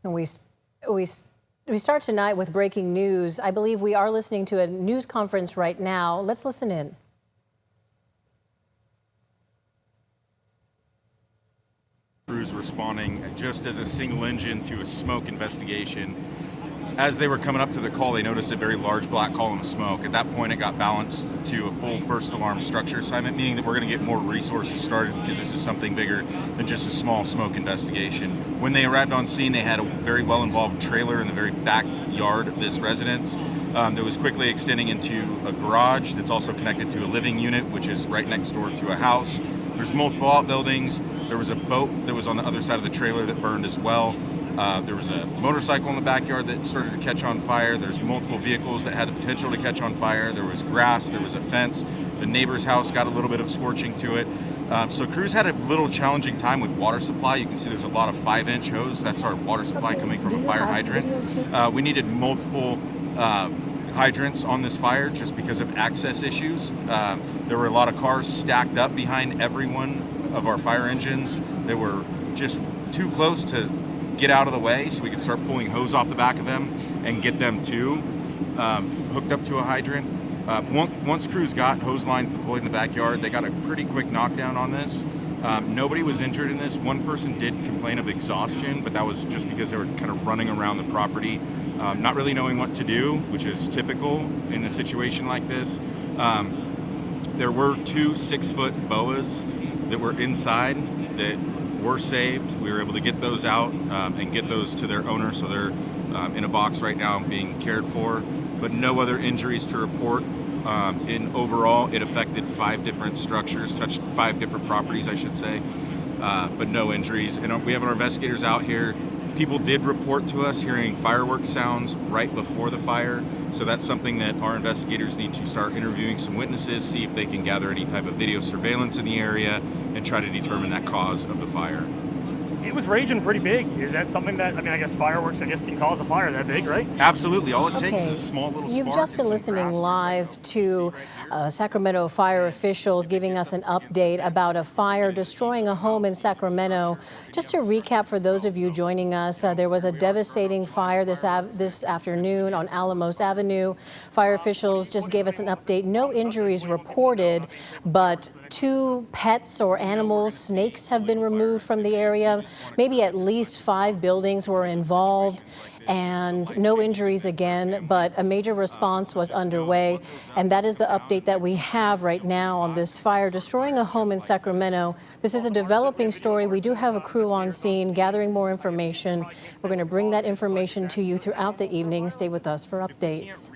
And we start tonight with breaking news. I believe we are listening to a news conference right now. Let's listen in. Crews responding just as a single engine to a smoke investigation. As they were coming up to the call, they noticed a very large black column of smoke. At that point, it got balanced to a full first alarm structure assignment, meaning that we're going to get more resources started because this is something bigger than just a small smoke investigation. When they arrived on scene, they had a very well-involved trailer in the very backyard of this residence that was quickly extending into a garage that's also connected to a living unit, which is right next door to a house. There's multiple outbuildings. There was a boat that was on the other side of the trailer that burned as well. There was a motorcycle in the backyard that started to catch on fire. There's multiple vehicles that had the potential to catch on fire. There was grass, there was a fence. The neighbor's house got a little bit of scorching to it. So crews had a little challenging time with water supply. You can see there's a lot of 5-inch hose. That's our water supply coming from a fire hydrant. We needed multiple hydrants on this fire just because of access issues. There were a lot of cars stacked up behind every one of our fire engines. They were just too close to get out of the way, so we could start pulling hose off the back of them and get them hooked up to a hydrant. Once crews got hose lines deployed in the backyard, they got a pretty quick knockdown on this. Nobody was injured in this. One person did complain of exhaustion, but that was just because they were kind of running around the property, not really knowing what to do, which is typical in a situation like this. There were 2 6-foot boas that were inside that were saved. We were able to get those out and get those to their owner, so they're in a box right now being cared for, but no other injuries to report. In overall, it affected 5 different structures, touched 5 different properties, I should say, but no injuries. And we have our investigators out here. People did report to us hearing fireworks sounds right before the fire, so that's something that our investigators need to start interviewing some witnesses, see if they can gather any type of video surveillance in the area, and try to determine that cause of the fire. It was raging pretty big. Is that something that, I guess fireworks, can cause a fire that big, right? Absolutely. All it takes is a small little spark. You've just been listening live to Sacramento fire officials giving us an update about a fire destroying a home in Sacramento. Just to recap for those of you joining us, there was a devastating fire this afternoon on Alamos Avenue. Fire officials just gave us an update. No injuries reported, but 2 pets or animals, snakes, have been removed from the area. Maybe at least 5 buildings were involved, and no injuries again, but a major response was underway. And that is the update that we have right now on this fire destroying a home in Sacramento. This is a developing story. We do have a crew on scene gathering more information. We're going to bring that information to you throughout the evening. Stay with us for updates.